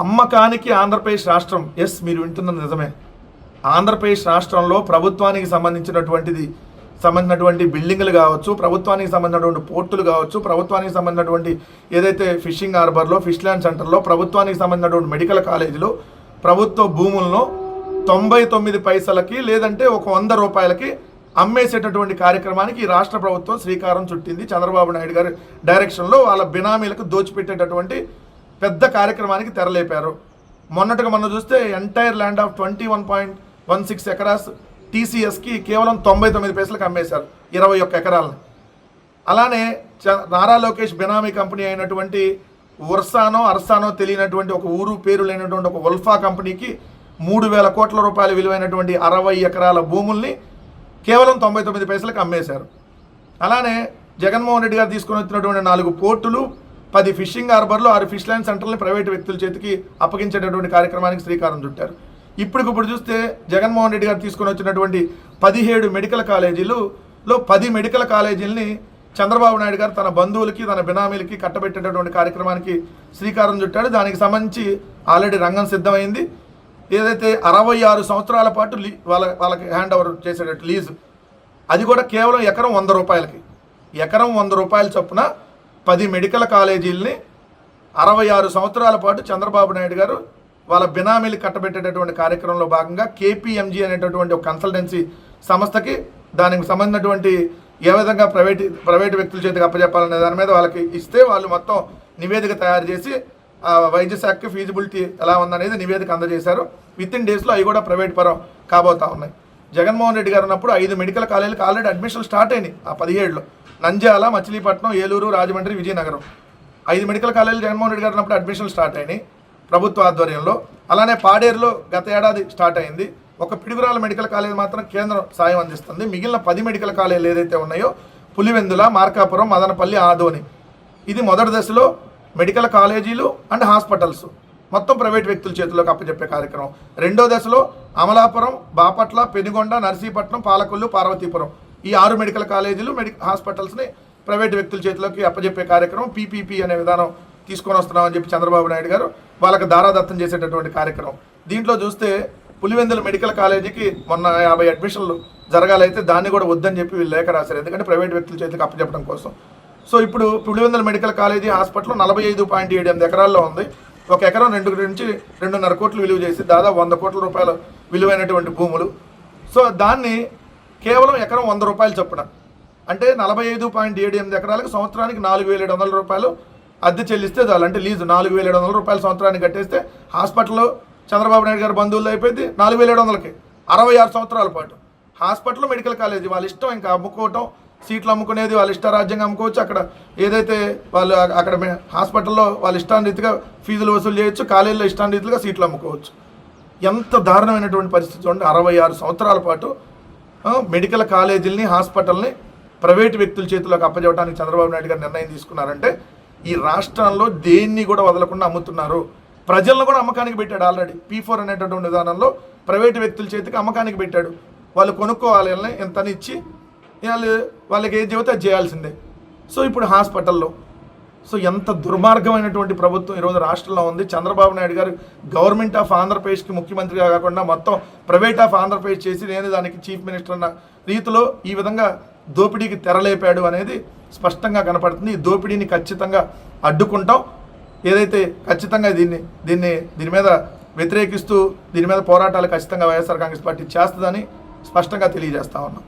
అమ్మకానికి ఆంధ్రప్రదేశ్ రాష్ట్రం, ఎస్ మీరు వింటున్నది నిజమే. ఆంధ్రప్రదేశ్ రాష్ట్రంలో ప్రభుత్వానికి సంబంధించినటువంటి బిల్డింగ్లు కావచ్చు, ప్రభుత్వానికి సంబంధించినటువంటి పోర్టులు కావచ్చు, ప్రభుత్వానికి సంబంధించినటువంటి ఏదైతే ఫిషింగ్ హార్బర్లో, ఫిష్ ల్యాండ్ సెంటర్లో, ప్రభుత్వానికి సంబంధించినటువంటి మెడికల్ కాలేజీలో ప్రభుత్వ భూములను 99 పైసలకి లేదంటే ఒక 100 రూపాయలకి అమ్మేసేటటువంటి కార్యక్రమానికి ఈ రాష్ట్ర ప్రభుత్వం శ్రీకారం చుట్టింది. చంద్రబాబు నాయుడు గారి డైరెక్షన్లో వాళ్ళ బినామీలకు దోచిపెట్టేటటువంటి పెద్ద కార్యక్రమానికి తెరలేపారు. మొన్న చూస్తే ఎంటైర్ ల్యాండ్ ఆఫ్ 21.16 ఎకరాస్ టీసీఎస్కి కేవలం 99 పైసలకు అమ్మేశారు 21 ఎకరాలను. అలానే నారా లోకేష్ బినామీ కంపెనీ అయినటువంటి అర్సానో తెలియనటువంటి ఒక ఊరు పేరు లేనటువంటి ఒక ఉల్ఫా కంపెనీకి 3,000 కోట్ల రూపాయల విలువైనటువంటి 60 ఎకరాల భూముల్ని కేవలం 99 పైసలకు అమ్మేశారు. అలానే జగన్మోహన్ రెడ్డి గారు తీసుకొని వచ్చినటువంటి 4 పోర్టులు, 10 ఫిషింగ్ హార్బర్లు, 6 ఫిష్ ల్యాండ్ సెంటర్ని ప్రైవేటు వ్యక్తుల చేతికి అప్పగించేటటువంటి కార్యక్రమానికి శ్రీకారం చుట్టారు. ఇప్పుడు చూస్తే జగన్మోహన్ రెడ్డి గారు తీసుకొని వచ్చినటువంటి 17 మెడికల్ కాలేజీలో 10 మెడికల్ కాలేజీలని చంద్రబాబు నాయుడు గారు తన బంధువులకి, తన బినామీలకి కట్టబెట్టేటటువంటి కార్యక్రమానికి శ్రీకారం చుట్టాడు. దానికి సంబంధించి ఆల్రెడీ రంగం సిద్ధమైంది. ఏదైతే 66 సంవత్సరాల పాటు వాళ్ళకి హ్యాండ్ ఓవర్ చేసేటట్టు లీజు, అది కూడా కేవలం ఎకరం 100 రూపాయలకి, ఎకరం 100 రూపాయల చొప్పున 10 మెడికల్ కాలేజీలని 66 సంవత్సరాల పాటు చంద్రబాబు నాయుడు గారు వాళ్ళ బినామీలు కట్టబెట్టేటటువంటి కార్యక్రమంలో భాగంగా కేపీఎంజీ అనేటటువంటి ఒక కన్సల్టెన్సీ సంస్థకి దానికి సంబంధించినటువంటి ఏ విధంగా ప్రైవేటు వ్యక్తుల చేతికి అప్పచెప్పాలనే దాని మీద వాళ్ళకి ఇస్తే వాళ్ళు మొత్తం నివేదిక తయారు చేసి వైద్య శాఖకి ఫీజిబిలిటీ ఎలా ఉందనేది నివేదిక అందజేశారు. విత్-ఇన్ డేస్లో అవి కూడా ప్రైవేట్ పరం కాబోతా ఉన్నాయి. జగన్మోహన్ రెడ్డి గారు ఉన్నప్పుడు 5 మెడికల్ కాలేజీలకు ఆల్రెడీ అడ్మిషన్లు స్టార్ట్ అయినాయి. ఆ 17లో నంద్యాల, మచిలీపట్నం, ఏలూరు, రాజమండ్రి, విజయనగరం 5 మెడికల్ కాలేజీలు జగన్మోహన్ రెడ్డి గారు ఉన్నప్పుడు అడ్మిషన్లు స్టార్ట్ అయినాయి ప్రభుత్వ ఆధ్వర్యంలో. అలానే పాడేరులో గత ఏడాది స్టార్ట్ అయింది. ఒక పిడుగురాల మెడికల్ కాలేజ్ మాత్రం కేంద్రం సాయం అందిస్తుంది. మిగిలిన 10 మెడికల్ కాలేజీలు ఏదైతే ఉన్నాయో పులివెందుల, మార్కాపురం, మదనపల్లి, ఆదోని, ఇది మొదటి దశలో మెడికల్ కాలేజీలు అండ్ హాస్పిటల్స్ మొత్తం ప్రైవేట్ వ్యక్తుల చేతుల్లోకి అప్పచెప్పే కార్యక్రమం. రెండో దశలో అమలాపురం, బాపట్ల, పెనుగొండ, నర్సీపట్నం, పాలకొల్లు, పార్వతీపురం, ఈ 6 మెడికల్ కాలేజీలు హాస్పిటల్స్ని ప్రైవేట్ వ్యక్తుల చేతిలోకి అప్పచెప్పే కార్యక్రమం పీపీపీ అనే విధానం తీసుకొని వస్తున్నామని చెప్పి చంద్రబాబు నాయుడు గారు వాళ్ళకి దారాదత్తం చేసేటటువంటి కార్యక్రమం. దీంట్లో చూస్తే పులివెందుల మెడికల్ కాలేజీకి మొన్న 50 అడ్మిషన్లు జరగాలైతే దాన్ని కూడా వద్దని చెప్పి వీళ్ళు లేఖ రాశారు, ఎందుకంటే ప్రైవేట్ వ్యక్తుల చేతికి అప్పచెప్పడం కోసం. సో ఇప్పుడు పులివెందుల మెడికల్ కాలేజీ హాస్పిటల్ 45.78 ఎకరాల్లో ఉంది. ఒక ఎకరం 2 నుంచి 2.5 కోట్లు విలువ చేసి దాదాపు 100 కోట్ల రూపాయల విలువైనటువంటి భూములు. సో దాన్ని కేవలం ఎకరం 100 రూపాయలు చొప్పున, అంటే 45.78 ఎకరాలకు సంవత్సరానికి 4,700 రూపాయలు అద్దె చెల్లిస్తే చాలు. అంటే లీజు 4,700 రూపాయలు సంవత్సరానికి కట్టేస్తే హాస్పిటల్లో చంద్రబాబు నాయుడు గారి బంధువులు అయిపోయింది 4,700కి 66 సంవత్సరాల పాటు. హాస్పిటల్, మెడికల్ కాలేజీ వాళ్ళ ఇష్టం, ఇంకా అమ్ముకోవటం, సీట్లు అమ్ముకునేది వాళ్ళ ఇష్టారాజ్యంగా అమ్ముకోవచ్చు. అక్కడ ఏదైతే వాళ్ళు అక్కడ హాస్పిటల్లో వాళ్ళ ఇష్టారీతిగా ఫీజులు వసూలు చేయొచ్చు, కాలేజీలో ఇష్టారీతిగా సీట్లు అమ్ముకోవచ్చు. ఎంత దారుణమైనటువంటి పరిస్థితి చూడండి. 66 సంవత్సరాల పాటు మెడికల్ కాలేజీలని, హాస్పిటల్ని ప్రైవేటు వ్యక్తుల చేతుల్లోకి అప్పచెప్పడానికి చంద్రబాబు నాయుడు గారు నిర్ణయం తీసుకున్నారంటే ఈ రాష్ట్రంలో దేన్ని కూడా వదలకుండా అమ్ముతున్నారు. ప్రజలను కూడా అమ్మకానికి పెట్టాడు. ఆల్రెడీ P4 అనేటటువంటి విధానంలో ప్రైవేటు వ్యక్తుల చేతికి అమ్మకానికి పెట్టాడు. వాళ్ళు కొనుక్కోవాలి, ఎంతని ఇచ్చి వాళ్ళకి ఏది చెబితే అది చేయాల్సిందే. సో ఇప్పుడు హాస్పిటల్లో ఎంత దుర్మార్గమైనటువంటి ప్రభుత్వం ఈరోజు రాష్ట్రంలో ఉంది. చంద్రబాబు నాయుడు గారు గవర్నమెంట్ ఆఫ్ ఆంధ్రప్రదేశ్కి ముఖ్యమంత్రిగా కాకుండా మొత్తం ప్రైవేట్ ఆఫ్ ఆంధ్రప్రదేశ్ చేసి నేను దానికి చీఫ్ మినిస్టర్ అన్న రీతిలో ఈ విధంగా దోపిడీకి తెరలేపాడు అనేది స్పష్టంగా కనపడుతుంది. ఈ దోపిడీని ఖచ్చితంగా అడ్డుకుంటాం. ఏదైతే ఖచ్చితంగా దీని మీద వ్యతిరేకిస్తూ దీని మీద పోరాటాలు ఖచ్చితంగా వైఎస్ఆర్ కాంగ్రెస్ పార్టీ చేస్తుందని స్పష్టంగా తెలియజేస్తా ఉన్నాం.